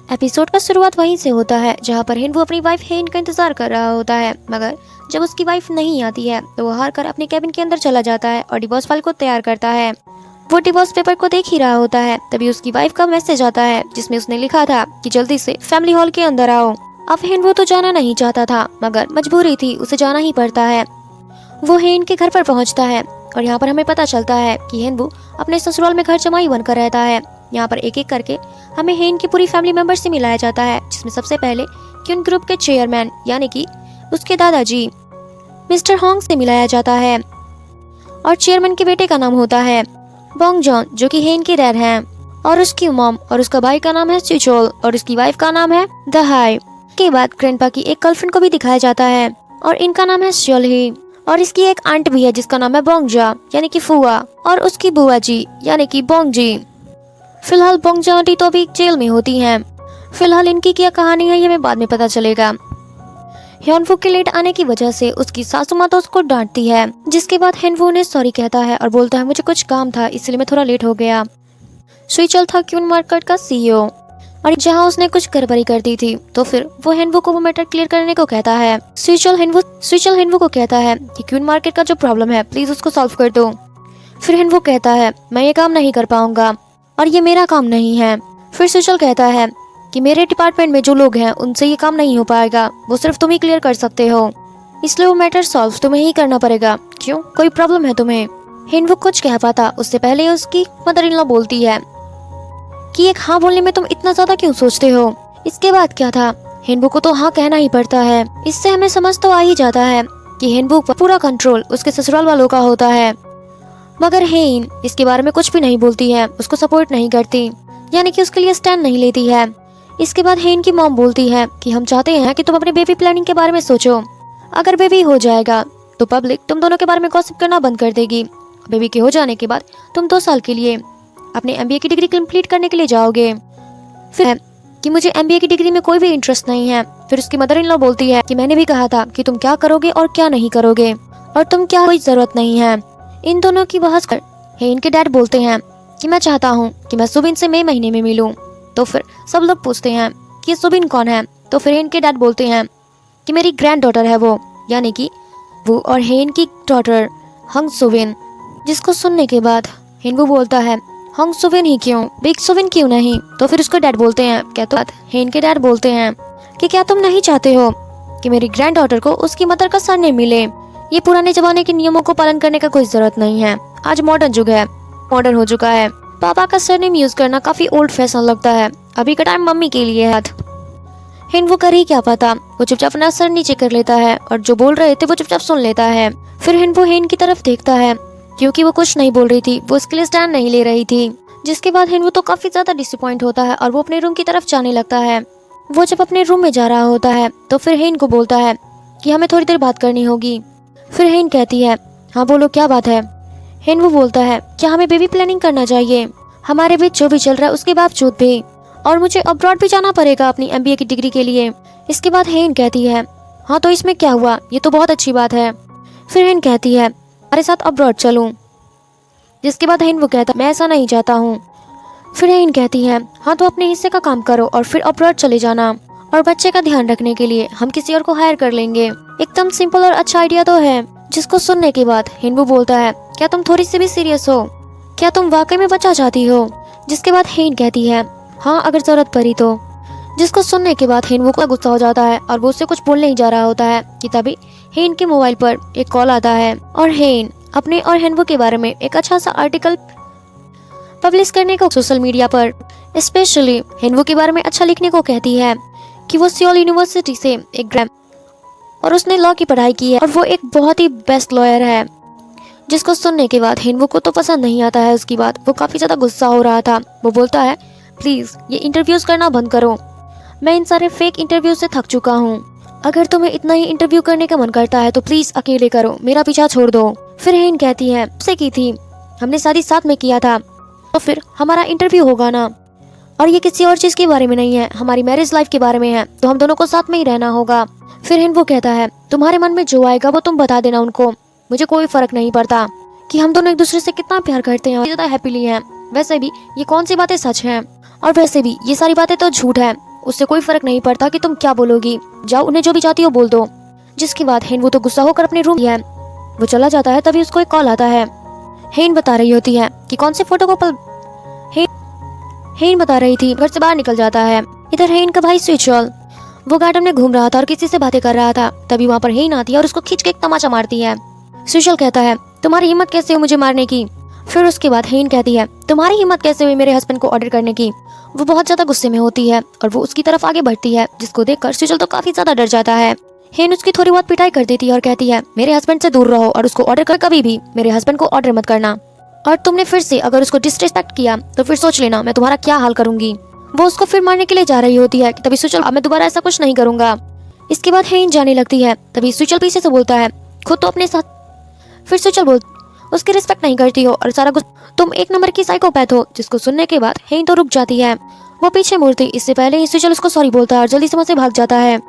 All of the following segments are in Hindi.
एपिसोड का शुरुआत वहीं से होता है जहाँ पर हिन वो अपनी वाइफ हेन का इंतजार कर रहा होता है, मगर जब उसकी वाइफ नहीं आती है तो वो हार कर अपने कैबिन के अंदर चला जाता है और डिवोर्स फाइल को तैयार करता है। वो डिवोर्स पेपर को देख ही रहा होता है, तभी उसकी वाइफ का मैसेज आता है जिसमें उसने लिखा था कि जल्दी से फैमिली हॉल के अंदर आओ। अब हेन वो तो जाना नहीं चाहता था, मगर मजबूरी थी, उसे जाना ही पड़ता है। वो हेन के घर पर पहुंचता है और यहाँ पर हमें पता चलता है कि हेनवू अपने ससुराल में घर जमाई बनकर रहता है। यहाँ पर एक एक करके हमें हेन की पूरी फैमिली मेंबर से मिलाया जाता है, जिसमें सबसे पहले क्यून ग्रुप के चेयरमैन यानी कि उसके दादाजी मिस्टर होंग से मिलाया जाता है और चेयरमैन के बेटे का नाम होता है बोंग जॉन, जो कि हेन के डैड हैं, और उसकी मॉम और उसका भाई का नाम है चिचोल और उसकी वाइफ का नाम है दहाई। के बाद ग्रैंडपा की एक गर्लफ्रेंड को भी दिखाया जाता है और इनका नाम है श्योलही, और इसकी एक आंट भी है जिसका नाम है बोंगजा यानी कि फुआ, और उसकी बुआ जी यानी कि बोंग जी। फिलहाल बोंगजा आंटी तो अभी जेल में होती हैं। फिलहाल इनकी क्या कहानी है ये हमें बाद में पता चलेगा। ह्योनवू के लेट आने की वजह से उसकी सासू माँ तो उसको डांटती है, जिसके बाद हेनवू उन्हें सॉरी कहता है और बोलता है मुझे कुछ काम था इसलिए मैं थोड़ा लेट हो गया। सुईचल था क्यून मार्केट का सीईओ और जहाँ उसने कुछ गड़बड़ी कर दी थी, तो फिर वो हेनवू को वो मैटर क्लियर करने को कहता है। सुईचल हेनवू को कहता है कि क्यून मार्केट का जो प्रॉब्लम है प्लीज उसको सॉल्व कर दो। फिर हेनवू कहता है मैं ये काम नहीं कर पाऊंगा और ये मेरा काम नहीं है। फिर सुईचल कहता है कि मेरे डिपार्टमेंट में जो लोग हैं उनसे ये काम नहीं हो पाएगा, वो सिर्फ तुम ही क्लियर कर सकते हो, इसलिए वो मैटर सॉल्व तुम्हें ही करना पड़ेगा। क्यों, कोई प्रॉब्लम है तुम्हें? हेनवू कुछ कह पाता उससे पहले उसकी मदर इन लॉ बोलती है कि एक हाँ बोलने में तुम इतना ज्यादा क्यों सोचते हो। इसके बाद क्या था, हेनवू को तो हाँ कहना ही पड़ता है। इससे हमें समझ तो आ ही जाता है कि हेनवू पर पूरा कंट्रोल उसके ससुराल वालों का होता है, मगर हेन इसके बारे में कुछ भी नहीं बोलती है, उसको सपोर्ट नहीं करती, यानी कि उसके लिए स्टैंड नहीं लेती है। इसके बाद हेन की मॉम बोलती है कि हम चाहते हैं कि तुम अपने बेबी प्लानिंग के बारे में सोचो। अगर बेबी हो जाएगा तो पब्लिक तुम दोनों के बारे में गॉसिप करना बंद कर देगी। बेबी के हो जाने के बाद तुम 2 साल के लिए अपने एमबीए की डिग्री कंप्लीट करने के लिए जाओगे। फिर कि मुझे एमबीए की डिग्री में कोई भी इंटरेस्ट नहीं है। फिर उसकी मदर इन लॉ बोलती है कि मैंने भी कहा था कि तुम क्या करोगे और क्या नहीं करोगे और तुम क्या, कोई जरूरत नहीं है। इन दोनों की बहस कर हेन के डैड बोलते हैं कि मैं चाहता हूँ कि मैं सुबिन से मई महीने में मिलूं। तो फिर सब लोग पूछते हैं कि सुबिन कौन है, तो फिर हेन के डैड बोलते हैं कि मेरी ग्रैंड डॉटर है वो, यानी कि वो और हेन की डॉटर हंग सुबिन। जिसको सुनने के बाद हेनवू बोलता है हंग सुबिन ही क्यों, बिग सुबिन क्यों नहीं। तो फिर उसको डैड बोलते हैं क्या, तो हेन के डैड बोलते हैं कि क्या तुम नहीं चाहते हो कि मेरी ग्रैंड डॉटर को उसकी मदर का सरनेम मिले। ये पुराने जमाने के नियमों को पालन करने का कोई जरूरत नहीं है, आज मॉडर्न युग है, मॉडर्न हो चुका है। पापा का सरनेम यूज करना काफी ओल्ड फैशन लगता है, अभी का टाइम मम्मी के लिए है। हेन वो कर ही क्या पाता, वो चुपचाप अपना सर नीचे कर लेता है और जो बोल रहे थे वो चुपचाप सुन लेता है। फिर हेन वो हेन की तरफ देखता है क्योंकि वो कुछ नहीं बोल रही थी, वो उसके लिए स्टैंड नहीं ले रही थी। जिसके बाद हेन वो तो काफी ज्यादा डिसअपॉइंट होता है और वो अपने रूम की तरफ जाने लगता है। वो जब अपने रूम में जा रहा होता है तो फिर हेन को बोलता है कि हमें थोड़ी देर बात करनी होगी। फिर हेन कहती है हाँ बोलो क्या बात है। हेन वो बोलता है क्या हमें बेबी प्लानिंग करना चाहिए, हमारे बीच जो भी चल रहा है उसके बावजूद भी, और मुझे अब्रॉड भी जाना पड़ेगा अपनी एमबीए की डिग्री के लिए। इसके बाद हेन कहती है हाँ तो इसमें क्या हुआ, ये तो बहुत अच्छी बात है। फिर हेन कहती है हमारे साथ अब्रॉड चलूं। जिसके बाद हेन वो कहता मैं ऐसा नहीं चाहता हूँ। फिर हेन कहती है हाँ तो अपने हिस्से का काम करो और फिर अब्रॉड चले जाना, और बच्चे का ध्यान रखने के लिए हम किसी और को हायर कर लेंगे। एकदम सिंपल और अच्छा आइडिया तो है। जिसको सुनने के बाद हेनवू बोलता है क्या तुम थोड़ी सी भी सीरियस हो, क्या तुम वाकई में बच्चा चाहती हो। जिसके बाद हेन कहती है हाँ अगर जरूरत पड़ी तो। जिसको सुनने के बाद हेनवू को गुस्सा हो जाता है और वो उससे कुछ बोलने ही जा रहा होता है कि तभी हेन के मोबाइल पर एक कॉल आता है और हेन अपने और हेनवू के बारे में एक अच्छा सा आर्टिकल पब्लिश करने को सोशल मीडिया पर, स्पेशली हेनवू के बारे में अच्छा लिखने को कहती है कि वो सियोल यूनिवर्सिटी से एक ग्राम और उसने लॉ की पढ़ाई की है और वो एक बहुत ही बेस्ट लॉयर है। जिसको सुनने के बाद हेनवू को तो पसंद नहीं आता है उसकी बात, वो काफी ज्यादा गुस्सा हो रहा था। वो बोलता है प्लीज ये इंटरव्यूज करना बंद करो, मैं इन सारे फेक इंटरव्यू से थक चुका हूँ। अगर तुम्हें इतना ही इंटरव्यू करने का मन करता है तो प्लीज अकेले करो, मेरा पीछा छोड़ दो। फिर हेन कहती है से की थी, हमने शादी साथ में किया था तो फिर हमारा इंटरव्यू होगा ना, और ये किसी और चीज के बारे में नहीं है, हमारी मैरिज लाइफ के बारे में है, तो हम दोनों को साथ में ही रहना होगा। फिर हेन वो कहता है तुम्हारे मन में जो आएगा वो तुम बता देना उनको, मुझे कोई फर्क नहीं पड़ता कि हम दोनों एक दूसरे से कितना प्यार करते हैं और ज्यादा हैप्पीली हैं। वैसे भी ये कौन सी बातें सच हैं, और वैसे भी ये सारी बातें तो झूठ है। उससे कोई फर्क नहीं पड़ता कि तुम क्या बोलोगी, जाओ उन्हें जो भी चाहती हो बोल दो। जिसके बाद हेन तो गुस्सा होकर अपने रूम है वो चला जाता है। तभी उसको एक कॉल आता है। हेन बता रही होती है कि कौन से फोटो को हेन बता रही थी घर से बाहर निकल जाता है। इधर हेन का भाई स्विचल वो गार्डन में घूम रहा था और किसी से बातें कर रहा था। तभी वहाँ पर हेन आती है और उसको खींच के एक तमाचा मारती है। स्विचल कहता है तुम्हारी हिम्मत कैसे हुई मुझे मारने की। फिर उसके बाद हेन कहती है तुम्हारी हिम्मत कैसे हुई मेरे हस्बैंड को ऑर्डर करने की। वो बहुत ज्यादा गुस्से में होती है और वो उसकी तरफ आगे बढ़ती है, जिसको देखकर स्विचल तो काफी ज्यादा डर जाता है। हेन उसकी थोड़ी बहुत पिटाई कर देती है और कहती है मेरे हस्बैंड से दूर रहो और उसको ऑर्डर कर कभी भी मेरे हस्बैंड को ऑर्डर मत करना। और तुमने फिर से अगर उसको डिसरिस्पेक्ट किया तो फिर सोच लेना मैं तुम्हारा क्या हाल करूंगी। वो उसको फिर मारने के लिए जा रही होती है कि तभी स्विचल अब मैं दोबारा ऐसा कुछ नहीं करूंगा। इसके बाद हेन जाने लगती है। तभी स्विचल पीछे से बोलता है खुद तो अपने साथ। फिर स्विचल बोल उसकी रिस्पेक्ट नहीं करती हो और सारा कुछ तुम एक नंबर की साइकोपैथ हो। जिसको सुनने के बाद हेन तो रुक जाती है। वो पीछे मुड़ती इससे पहले ही स्विचल उसको सॉरी बोलता है और जल्दी से वहाँ से भाग जाता है।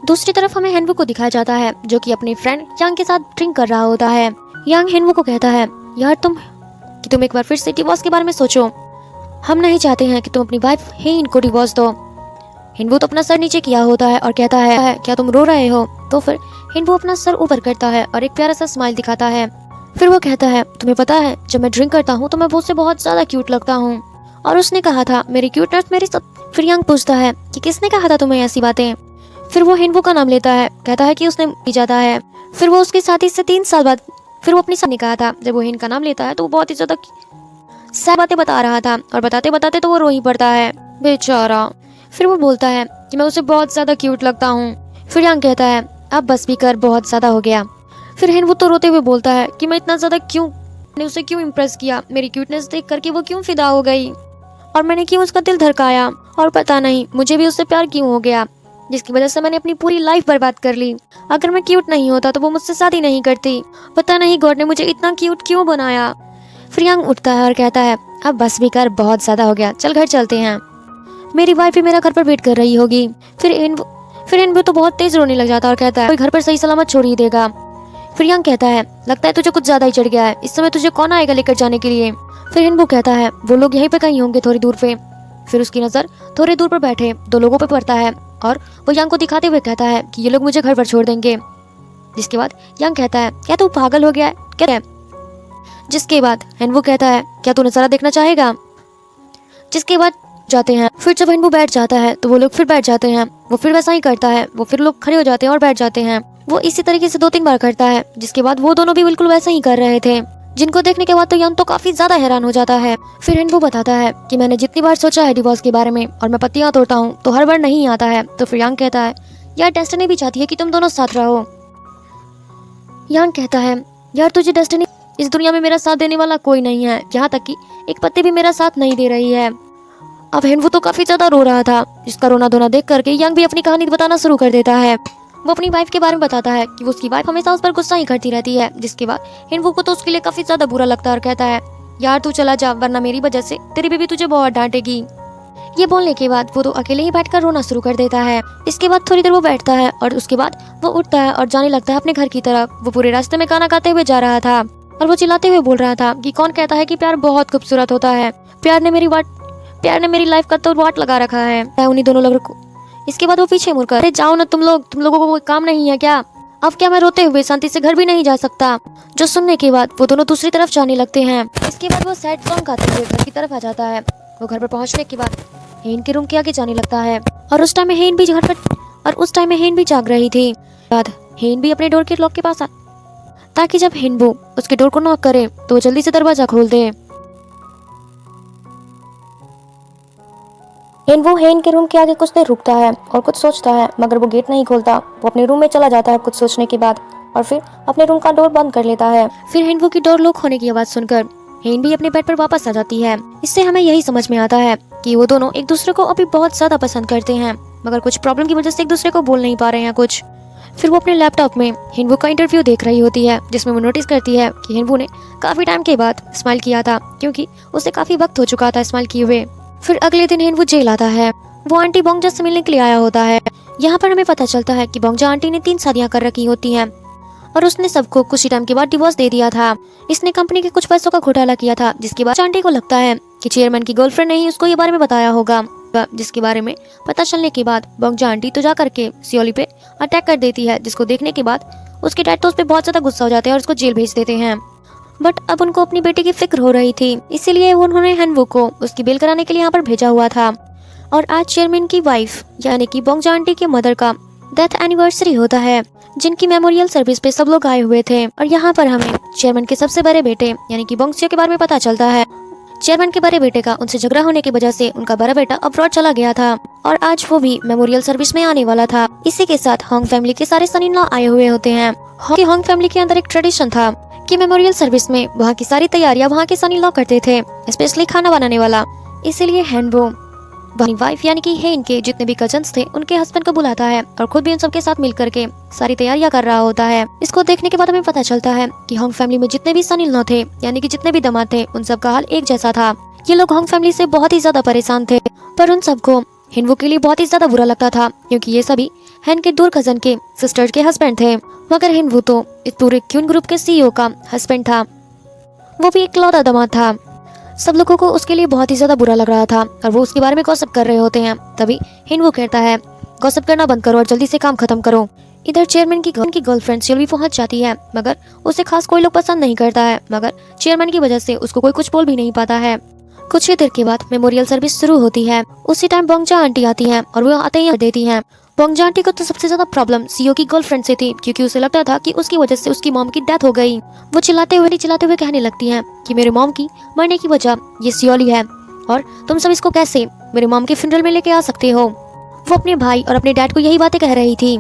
दूसरी तरफ हमें हेनवू को दिखाया जाता है जो कि अपने फ्रेंड यांग के साथ ड्रिंक कर रहा होता है। यांग हेनवू को कहता है यार तुम एक बार फिर से डिवोर्स के बारे में सोचो। हम नहीं चाहते हैं कि तुम अपनी वाइफ हेन को डिवोर्स दो। हेनवू तो अपना सर नीचे किया होता है और कहता है क्या तुम रो रहे हो। तो फिर हेनवू अपना सर ऊपर करता है और एक प्यारा सा स्माइल दिखाता है। फिर वो कहता है तुम्हें पता है जब मैं ड्रिंक करता हूँ तो मैं उससे बहुत ज्यादा क्यूट लगता हूँ और उसने कहा था मेरी क्यूटनेस मेरी फिर यांग पूछता है कि किसने कहा था तुम्हें ऐसी बातें। फिर वो हेनवू का नाम लेता है, कहता है कि उसने पी जाता है। फिर वो उसके साथी से 3 साल बाद फिर वो अपनी साथ ने कहा था। जब वो हेन का नाम लेता है तो वो बहुत ही ज्यादा सैड बातें बता रहा था और बताते बताते तो वो रो ही पड़ता है बेचारा। फिर वो बोलता है कि मैं उसे बहुत ज्यादा क्यूट लगता हूँ। फिर यांग कहता है अब बस भी कर बहुत ज्यादा हो गया। फिर हेनवू तो रोते हुए बोलता है कि मैं इतना ज्यादा मैंने उसे क्यों इम्प्रेस किया, मेरी क्यूटनेस देख करके वो क्यों फिदा हो गई और मैंने क्यों उसका दिल धड़काया और पता नहीं मुझे भी उससे प्यार क्यों हो गया जिसकी वजह से मैंने अपनी पूरी लाइफ बर्बाद कर ली। अगर मैं क्यूट नहीं होता तो वो मुझसे शादी नहीं करती। पता नहीं गॉड ने मुझे इतना क्यूट क्यों बनाया। फिर यांग उठता है और कहता है अब बस भी कर बहुत ज्यादा हो गया, चल घर चलते हैं, मेरी वाइफ भी मेरा घर पर वेट कर रही होगी। फिर हेनवू तो बहुत तेज रोने लग जाता है और कहता है कोई घर पर सही सलामत छोड़ ही देगा। फिर यांग कहता है लगता है तुझे कुछ ज्यादा ही चढ़ गया है, इस समय तुझे कौन आएगा लेकर जाने के लिए। फिर हेनवू कहता है वो लोग यहीं पे कहीं होंगे थोड़ी दूर पे। फिर उसकी नजर थोड़ी दूर पर बैठे 2 लोगों पर पड़ता है और वो यांग को दिखाते हुए कहता है कि ये लोग मुझे घर पर छोड़ देंगे। जिसके बाद यांग कहता है क्या तू पागल हो गया है क्या। जिसके बाद हेनवू कहता है क्या तू नजारा देखना चाहेगा। जिसके बाद जाते हैं। फिर जब हेनवू बैठ जाता है तो वो लोग फिर बैठ जाते हैं। वो फिर वैसा ही करता है, वो फिर लोग खड़े हो जाते हैं और बैठ जाते हैं। वो इसी तरीके से 2-3 बार करता है। जिसके बाद वो दोनों भी बिल्कुल वैसा ही कर रहे थे, जिनको देखने के बाद तो यांग तो काफी ज्यादा हैरान हो जाता है। फिर हेनवू बताता है कि मैंने जितनी बार सोचा है डिवोर्स के बारे में और मैं पत्तियां तोड़ता हूँ तो हर बार नहीं आता है। तो फिर यांग कहता है यार डेस्टिनी भी चाहती है कि तुम दोनों साथ रहो। यांग कहता है यार तुझे डेस्टिनी इस दुनिया में मेरा साथ देने वाला कोई नहीं है, यहाँ तक कि एक पत्ती भी मेरा साथ नहीं दे रही है। अब हेनवू तो काफी ज्यादा रो रहा था। इसका रोना धोना देख करके यांग भी अपनी कहानी बताना शुरू कर देता है। वो अपनी वाइफ के बारे में बताता है कि उसकी वाइफ हमेशा उस पर गुस्सा ही करती रहती है। जिसके बाद हेनवू को तो उसके लिए काफी ज्यादा बुरा लगता है और कहता है यार तू चला जा वरना मेरी वजह से तेरी बीवी तुझे बहुत डांटेगी। ये बोलने के बाद वो तो अकेले ही बैठकर रोना शुरू कर देता है। इसके बाद थोड़ी देर वो बैठता है और उसके बाद वो उठता है और जाने लगता है अपने घर की तरफ। वो पूरे रास्ते में गाना गाते हुए जा रहा था और वो चिल्लाते हुए बोल रहा था कि कौन कहता है कि प्यार बहुत खूबसूरत होता है, प्यार ने मेरी लाइफ का तो वाट लगा रखा है उन्हीं दोनों लोगों को। इसके बाद वो पीछे मुड़कर अरे जाओ ना तुम लोगों को कोई काम नहीं है क्या। अब क्या मैं रोते हुए शांति से घर भी नहीं जा सकता। जो सुनने के बाद वो दोनों दूसरी तरफ जाने लगते हैं। इसके बाद वो सैड सॉन्ग गाते हुए घर की तरफ आ जाता है। वो घर पर पहुंचने के बाद हेन के रूम के आगे जाने लगता है और उस टाइम में हेन भी जाग रही थी। बाद हेन भी अपने डोर के लॉक के पास आ ताकि जब हेनवू उसके डोर को नॉक करे तो वो जल्दी से दरवाजा खोल दे। हेनवू हेन के रूम के आगे कुछ देर रुकता है और कुछ सोचता है, मगर वो गेट नहीं खोलता। वो अपने रूम में चला जाता है कुछ सोचने के बाद और फिर अपने रूम का डोर बंद कर लेता है। फिर हेनवू की डोर लॉक होने की आवाज सुनकर हेन भी अपने बेड पर वापस आ जाती है। इससे हमें यही समझ में आता है कि वो दोनों एक दूसरे को अभी बहुत ज्यादा पसंद करते हैं, मगर कुछ प्रॉब्लम की वजह से एक दूसरे को बोल नहीं पा रहे हैं कुछ। फिर वो अपने लैपटॉप में हेनवू का इंटरव्यू देख रही होती है, जिसमें वो नोटिस करती है कि हेनवू ने काफी टाइम के बाद स्माइल किया था, क्योंकि उसे काफी वक्त हो चुका था स्माइल किए हुए। फिर अगले दिन हेनवू जेल आता है। वो आंटी बोंगजा से मिलने के लिए आया होता है। यहाँ पर हमें पता चलता है कि बोंगजा आंटी ने 3 शादियां कर रखी होती हैं और उसने सबको कुछ ही टाइम के बाद डिवोर्स दे दिया था। इसने कंपनी के कुछ पैसों का घोटाला किया था, जिसके बाद आंटी को लगता है कि चेयरमैन की गर्लफ्रेंड ने ही उसको ये बारे में बताया होगा। जिसके बारे में पता चलने के बाद बोंगजा आंटी तो जा करके सियोली पे अटैक कर देती है, जिसको देखने के बाद उसके डैड तो उस पर बहुत ज्यादा गुस्सा हो जाते हैं और उसको जेल भेज देते हैं। बट अब उनको अपनी बेटी की फिक्र हो रही थी, इसीलिए उन्होंने हेनवू को उसकी बेल कराने के लिए यहाँ पर भेजा हुआ था। और आज चेयरमैन की वाइफ यानी कि बोंगजा आंटी के मदर का डेथ एनिवर्सरी होता है, जिनकी मेमोरियल सर्विस पे सब लोग आए हुए थे। और यहाँ पर हमें चेयरमैन के सबसे बड़े बेटे यानी कि बोंगसियो के बारे में पता चलता है। चेयरमैन के बड़े बेटे का उनसे झगड़ा होने की वजह से उनका बड़ा बेटा अब्रॉड चला गया था और आज वो भी मेमोरियल सर्विस में आने वाला था। इसी के साथ होंग फैमिली के सारे सन इन लॉ आए हुए होते हैं। होंग फैमिली के अंदर एक ट्रेडिशन था कि मेमोरियल सर्विस में वहाँ की सारी तैयारियां वहाँ के सन इन लॉ करते थे, स्पेशली खाना बनाने वाला। इसीलिए हेनवू अपनी वाइफ यानी कि हेन के जितने भी कजन्स थे उनके हस्बैंड को बुलाता है और खुद भी उन सबके साथ मिलकर के सारी तैयारियां कर रहा होता है। इसको देखने के बाद हमें पता चलता है कि होंग फैमिली में जितने भी सन इन लॉ थे यानी कि जितने भी दामाद थे उन सब का हाल एक जैसा था। ये लोग होंग फैमिली से बहुत ही ज्यादा परेशान थे, पर उन सबको हिनवू के लिए बहुत ही ज्यादा बुरा लगता था क्योंकि ये सभी हेन के दूर कजन के सिस्टर के हस्बैंड थे। मगर हिनवू तो इस पूरे क्यून ग्रुप के सीईओ का हस्बैंड था, वो भी इकलौता दामाद था। सब लोगों को उसके लिए बहुत ही ज्यादा बुरा लग रहा था और वो उसके बारे में गॉसिप कर रहे होते हैं। तभी हिनवू कहता है गॉसिप करना बंद करो और जल्दी से काम खत्म करो। इधर चेयरमैन की गर्लफ्रेंड सिल्वी पहुंच जाती है, मगर उसे खास कोई लोग पसंद नहीं करता है। मगर चेयरमैन की वजह से उसको कोई कुछ बोल भी नहीं पाता है। कुछ ही देर के बाद मेमोरियल सर्विस शुरू होती है। उसी टाइम बोंगजा आंटी आती हैं और वो आते ही देती हैं। बोंगजा आंटी को तो सबसे ज्यादा प्रॉब्लम सीईओ की गर्लफ्रेंड से थी, क्योंकि उसे लगता था कि उसकी वजह से उसकी मॉम की डेथ हो गई। वो चिल्लाते हुए कहने लगती हैं कि मेरे मॉम की मरने की वजह ये सियोली है और तुम सब इसको कैसे मेरे मॉम के फ्यूनरल में लेके आ सकते हो। वो अपने भाई और अपने डैड को यही बातें कह रही थी।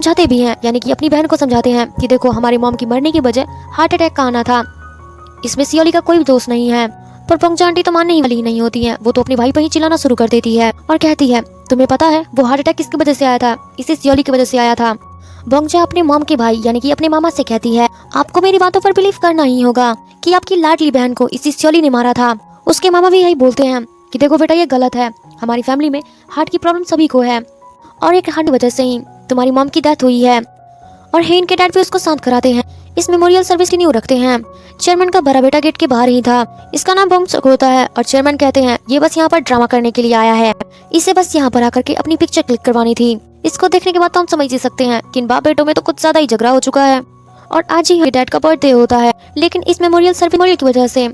जाते भी हैं यानी कि अपनी बहन को समझाते हैं कि देखो हमारी मॉम की मरने की वजह हार्ट अटैक का आना था, इसमें सियोली का कोई दोष नहीं है। पर बोंगजा आंटी तो मानने ही वाली नहीं होती है। वो तो अपने भाई पर ही चिल्लाना शुरू कर देती है और कहती है तुम्हें पता है वो हार्ट अटैक किसकी वजह से आया था? इसी सियोली की वजह से आया था। बोंगजा अपने मॉम के भाई यानी कि अपने मामा से कहती है आपको मेरी बातों पर बिलीव करना ही होगा कि आपकी लाडली बहन को इसी सियोली ने मारा था। उसके मामा भी यही बोलते हैं कि देखो बेटा ये गलत है, हमारी फैमिली में हार्ट की प्रॉब्लम सभी को है और एक हार्ट की वजह से ही तुम्हारी मॉम की डेथ हुई है। और हेन के डैड भी उसको शांत कराते हैं। इस मेमोरियल सर्विस की नींव रखते हैं। चेयरमैन का बड़ा बेटा गेट के बाहर ही था, इसका नाम बोंगसुक होता है और चेयरमैन कहते हैं ये बस यहाँ पर ड्रामा करने के लिए आया है, इसे बस यहाँ पर आकर के अपनी पिक्चर क्लिक करवानी थी। इसको देखने के बाद तो हम समझ ही सकते हैं कि इन बाप बेटों में तो कुछ ज्यादा ही झगड़ा हो चुका है। और आज ही डैड का बर्थडे होता है, लेकिन इस मेमोरियल सर्विस की वजह से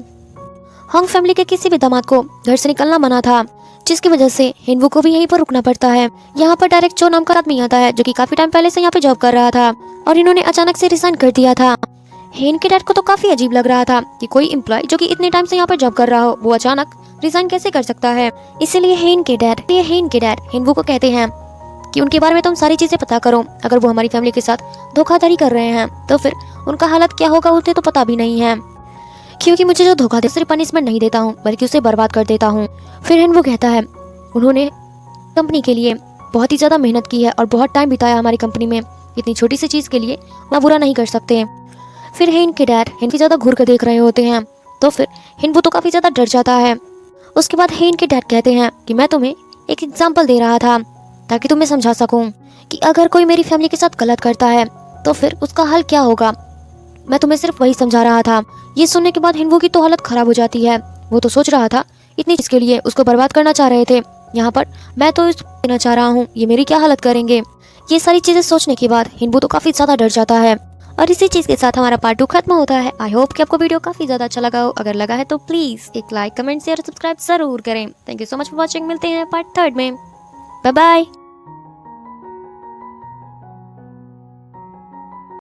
होंग फैमिली के किसी भी दामाद को घर से निकलना मना था, जिसकी वजह से हिनवू को भी यहीं पर रुकना पड़ता है। यहाँ पर डायरेक्ट चो नाम का आदमी आता है जो कि काफी टाइम पहले से यहाँ पे जॉब कर रहा था और इन्होंने अचानक से रिजाइन कर दिया था। हेन के डैड को तो काफी अजीब लग रहा था कि कोई एम्प्लॉय जो कि इतने टाइम से यहाँ पर जॉब कर रहा हो वो अचानक रिजाइन कैसे कर सकता है। इसीलिए हेन के डैड हिनवू को कहते हैं कि उनके बारे में तुम सारी चीजें पता करो, अगर वो हमारी फैमिली के साथ धोखाधड़ी कर रहे हैं तो फिर उनका हालत क्या होगा उसे तो पता भी नहीं है, क्योंकि मुझे जो धोखा दे सिर्फ पनिशमेंट नहीं देता हूँ बल्कि उसे बर्बाद कर देता हूँ। फिर हिनवू कहता है उन्होंने कंपनी के लिए बहुत ही ज्यादा मेहनत की है और बहुत टाइम बिताया हमारी कंपनी में, इतनी छोटी सी चीज के लिए ना बुरा नहीं कर सकते। फिर हेन के डैड हिनकी ज्यादा घूर कर देख रहे होते हैं तो फिर हिनवू तो काफी ज्यादा डर जाता है। उसके बाद हेन के डैड कहते हैं कि मैं तुम्हें एक एग्जाम्पल दे रहा था ताकि तुम्हें समझा सकूं कि अगर कोई मेरी फैमिली के साथ गलत करता है तो फिर उसका हल क्या होगा, मैं तुम्हें सिर्फ वही समझा रहा था। ये सुनने के बाद हिनवू की तो हालत खराब हो जाती है। वो तो सोच रहा था इतनी चीज के लिए उसको बर्बाद करना चाह रहे थे, यहाँ पर मैं तो देना चाह रहा हूँ, ये मेरी क्या हालत करेंगे। ये सारी चीजें सोचने के बाद हिनवू तो काफी ज्यादा डर जाता है। और इसी चीज के साथ हमारा पार्ट 2 खत्म होता है। आई होप कि आपको वीडियो काफी ज्यादा अच्छा लगा हो। अगर लगा है तो प्लीज एक लाइक, कमेंट, शेयर, सब्सक्राइब जरूर करें। Thank you so much for watching. मिलते हैं पार्ट 3 में। Bye bye.